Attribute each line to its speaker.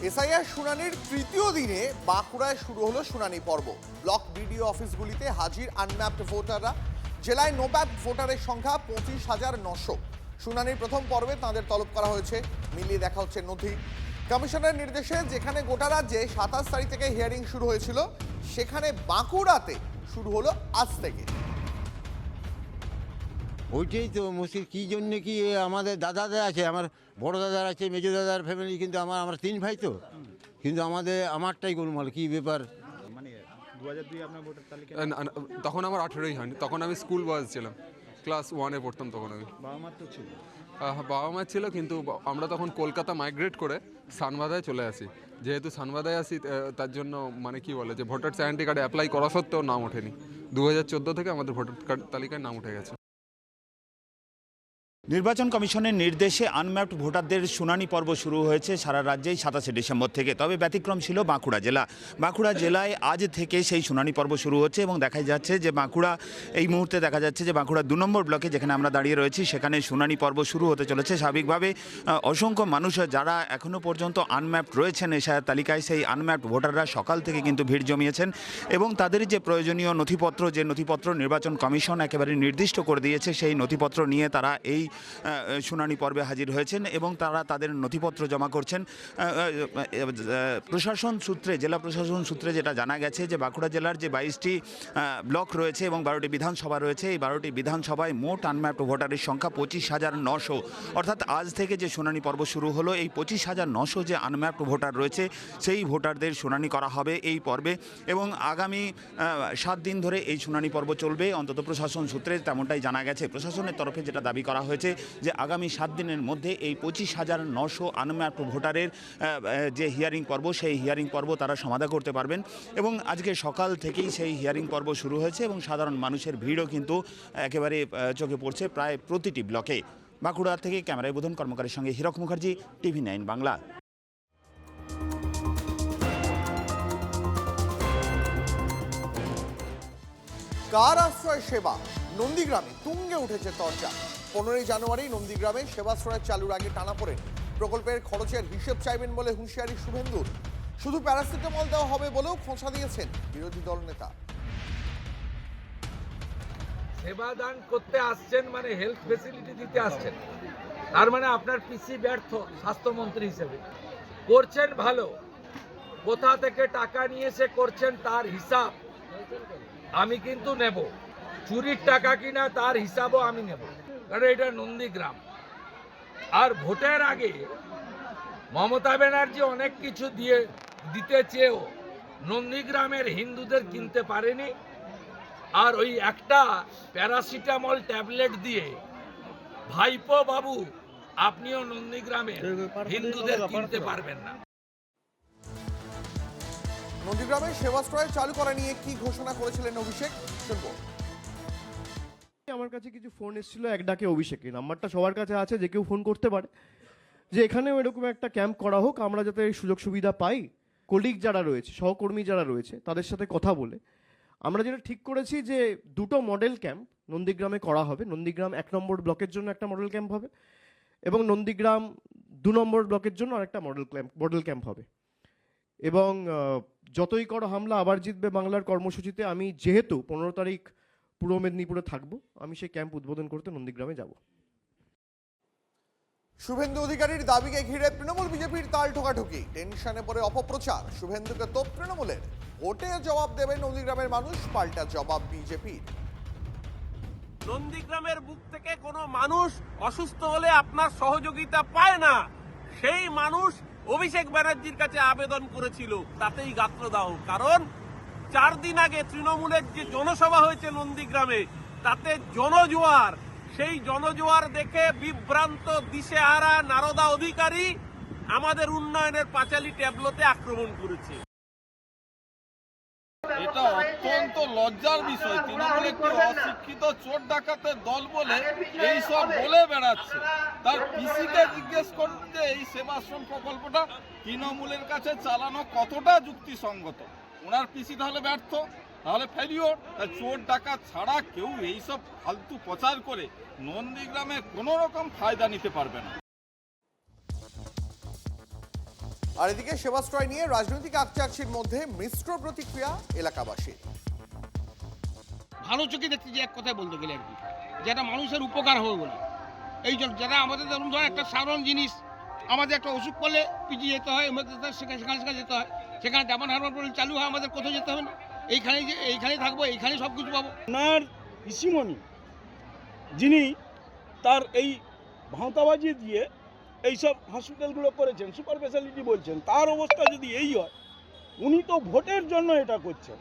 Speaker 1: SIR শুনানির তৃতীয় দিনে বাঁকুড়ায় শুরু হলো শুনানি পর্ব। ব্লক বিডিও অফিসগুলিতে হাজির আনম্যাপড ভোটাররা। জেলায় নো ম্যাপ ভোটারের সংখ্যা 25,900। শুনানির প্রথম পর্বে তাঁদের তলব করা হয়েছে, মিলিয়ে দেখা হচ্ছে নথি। কমিশনের নির্দেশে যেখানে গোটা রাজ্যে 27 তারিখ থেকে হিয়ারিং শুরু হয়েছিল, সেখানে বাঁকুড়াতে শুরু হলো আজ থেকে।
Speaker 2: ওইটাই তো মুশকিল, কী জন্যে কি আমাদের দাদাদের আছে, আমার বড় দাদার আছে, মেজো দাদার ফ্যামিলি, কিন্তু আমরা 3 ভাই তো, কিন্তু আমারটাই গোলমাল। কী ব্যাপার?
Speaker 3: মানে 2002 আপনার ভোটার তালিকা?
Speaker 4: তখন আমার 18ই হয়নি, তখন আমি স্কুল বয়স ছিলাম, ক্লাস 1-এ পড়তাম তখন আমি।
Speaker 3: বাবা মার তো ছিল?
Speaker 4: বাবা মা ছিল, কিন্তু আমরা তখন কলকাতা মাইগ্রেট করে সানবাদায় চলে আসি। যেহেতু সানবাদায় আসি, তার জন্য মানে কি বলে যে ভোটার আইডেন্টি কার্ডে অ্যাপ্লাই করা সত্ত্বেও নাম ওঠেনি। 2014 থেকে আমাদের ভোটার কার্ড তালিকায় নাম উঠে গেছে।
Speaker 3: নির্বাচন কমিশনের নির্দেশে আনম্যাপড ভোটারদের শুনানি পর্ব শুরু হয়েছে সারা রাজ্যেই 27শে ডিসেম্বর থেকে। তবে ব্যতিক্রম ছিল বাঁকুড়া জেলা। বাঁকুড়া জেলায় আজ থেকে সেই শুনানি পর্ব শুরু হচ্ছে এবং দেখা যাচ্ছে যে বাঁকুড়া এই মুহূর্তে দেখা যাচ্ছে যে বাঁকুড়া 2 নম্বর ব্লকে যেখানে আমরা দাঁড়িয়ে রয়েছি, সেখানে শুনানি পর্ব শুরু হতে চলেছে। স্বাভাবিকভাবে অসংখ্য মানুষ যারা এখনও পর্যন্ত আনম্যাপড রয়েছেন এসআইআর তালিকায়, সেই আনম্যাপড ভোটাররা সকাল থেকে কিন্তু ভিড় জমিয়েছেন এবং তাদের যে প্রয়োজনীয় নথিপত্র, যে নথিপত্র নির্বাচন কমিশন একেবারে নির্দিষ্ট করে দিয়েছে, সেই নথিপত্র নিয়ে তারা এই শুনানি পর্বে হাজির হয়েছেন এবং তারা তাদের নথিপত্র জমা করছেন। প্রশাসন সূত্রে, জেলা প্রশাসন সূত্রে যেটা জানা গেছে যে বাঁকুড়া জেলার যে 22টি ব্লক রয়েছে এবং 12টি বিধানসভা রয়েছে, এই 12টি বিধানসভায় মোট আনম্যাপড ভোটারের সংখ্যা 25,900। অর্থাৎ আজ থেকে যে শুনানি পর্ব শুরু হলো, এই 25,900 যে আনম্যাপড ভোটার রয়েছে, সেই ভোটারদের শুনানি করা হবে এই পর্বে এবং আগামী 7 দিন ধরে এই শুনানি পর্ব চলবে। অন্তত প্রশাসন সূত্রে তেমনটাই জানা গেছে। প্রশাসনের তরফে যেটা দাবি করা হয়েছে যে আগামী 7 দিনের মধ্যে এই 25,900 আনম্যাপড ভোটারের যে হিয়ারিং পর্ব, সেই হিয়ারিং পর্ব তারা সমাধা করতে পারবেন এবং আজকে সকাল থেকেই সেই হিয়ারিং পর্ব শুরু হয়েছে এবং সাধারণ মানুষের ভিড়ও কিন্তু একেবারে চোখে পড়ছে প্রায় প্রতিটি ব্লকে। বাঁকুড়া থেকে ক্যামেরায় বোধন কর্মকারের সঙ্গে হীরক মুখার্জি, TV9 বাংলা।
Speaker 1: কার আশ্রয় সেবা, নন্দীগ্রামে তুঙ্গে উঠেছে চর্চা। 15ই জানুয়ারি নন্দীগ্রামে সেবাশ্রয় চালুর আগে টানাপোড়েন। প্রকল্পের খরচের হিসেব চাইবেন বলে হুঁশিয়ারি শুভেন্দুর। শুধু প্যারাসিটামল দেওয়া হবে বলেও খোঁচা দিয়েছেন বিরোধী দল নেতা।
Speaker 5: সেবা দান করতে আসছেন মানে হেলথ ফেসিলিটি দিতে আসছেন, তার মানে আপনার পিসি ব্যর্থ স্বাস্থ্যমন্ত্রী হিসেবে। করছেন ভালো, কোথা থেকে টাকা নিয়ে এসে করছেন তার হিসাব আমি কিন্তু নেব। চুরির টাকা কিনা তার হিসাবও আমি নেব, কারণ এটা নন্দীগ্রাম। আর ভোটের আগে মমতা ব্যানার্জি অনেক কিছু দিতে চেয়েও নন্দীগ্রামের হিন্দুদের কিনতে পারেনি। আর ওই একটা প্যারাসিটামল ট্যাবলেট দিয়ে ভাইপো বাবু আপনিও নন্দীগ্রামের হিন্দুদের কিনতে পারবেন না।
Speaker 1: নন্দীগ্রামে সেবাশ্রয় চালু করা নিয়ে কি ঘোষণা করেছিলেন অভিষেক, শুনবো।
Speaker 6: আমার কাছে কিছু ফোন এসেছিল এক ডাকে অভিষেকের নাম্বারটা সবার কাছে আছে, যে কেউ ফোন করতে পারে, যে এখানেও এরকম একটা ক্যাম্প করা হোক, আমরা যাতে সুযোগ সুবিধা পাই, কলিগ যারা রয়েছে, সহকর্মী যারা রয়েছে তাদের সাথে কথা বলে আমরা যেটা ঠিক করেছি যে 2টো মডেল ক্যাম্প নন্দীগ্রামে করা হবে। নন্দীগ্রাম 1 নম্বর ব্লকের জন্য একটা মডেল ক্যাম্প হবে এবং নন্দীগ্রাম 2 নম্বর ব্লকের জন্য আরেকটা মডেল ক্যাম্প হবে। এবং যতই করো হামলা আবার জিতবে বাংলার কর্মসূচিতে আমি যেহেতু 15 তারিখ পূর্ব মেদিনীপুরে থাকবো, আমি সেই ক্যাম্প উদ্বোধন করতে নন্দীগ্রামে যাব।
Speaker 1: শুভেন্দু অধিকারীর দাবিকে ঘিরে তৃণমূল বিজেপির তাল ঠোকাঠুকি, টেনশনে পড়ে অপপ্রচার। শুভেন্দুকে তোপ তৃণমূলের, ভোটে জবাব দেবে নন্দীগ্রামের মানুষ, পাল্টা জবাব বিজেপির।
Speaker 7: নন্দীগ্রামের বুক থেকে কোনো মানুষ অসুস্থ হলে আপনার সহযোগিতা পায় না, সেই মানুষ অভিষেক ব্যানার্জির কাছে আবেদন করেছিল, তাতেই গাত্রদাহ। কারণ 4 দিন আগে তৃণমূলের যে জনসভা হয়েছে নন্দীগ্রামে, তাতে জনজোয়ার, সেই জনজোয়ার দেখে বিভ্রান্ত দিশেহারা নারদা অধিকারী আমাদের উন্নয়নের পাঁচালী ট্যাবলোতে আক্রমণ করেছে।
Speaker 8: এটা অত্যন্ত লজ্জার বিষয়। তৃণমূল একটি অশিক্ষিত চোর ডাকাতের দল বলে এই সব বলে বেড়াচ্ছে। তার পিসিকে জিজ্ঞেস করুন যে এই সেবাশ্রম প্রকল্পটা তৃণমূলের কাছে চালানো কতটা যুক্তিসঙ্গত। ওনার পিসি তাহলে ব্যর্থ, তাহলে ফেলিওর। চোর ডাকাত ছাড়া কেউ এইসব ফালতু প্রচার করে নন্দীগ্রামে কোনো রকম ফায়দা নিতে পারবে না।
Speaker 1: আর এদিকে সেবাশ্রয় নিয়ে রাজনৈতিক আকচাকচির মধ্যে মিশ্র প্রতিক্রিয়া এলাকাবাসীর।
Speaker 9: ভালো চোখে দেখতে যে এক কথায় বলতে গেলে আর কি, যেটা মানুষের উপকার হবে বলে। এই জন্য যারা আমাদের ধরুন একটা সাধারণ জিনিস, আমাদের একটা অসুখ করলে পিজি যেতে হয়, সেখানে যেতে হয়, সেখানে ডাবল হারবার চালু হয়, আমাদের কোথাও যেতে হবে না, এইখানেই থাকবো, এইখানেই সব কিছু পাবো।
Speaker 10: ওনার পিসিমণি যিনি তার এই ভাঁওতাবাজি দিয়ে এইসব হসপিটালগুলো করেছেন, সুপার স্পেশালিটি বলছেন, তার অবস্থা যদি এই হয়, উনি তো ভোটের জন্য এটা করছেন।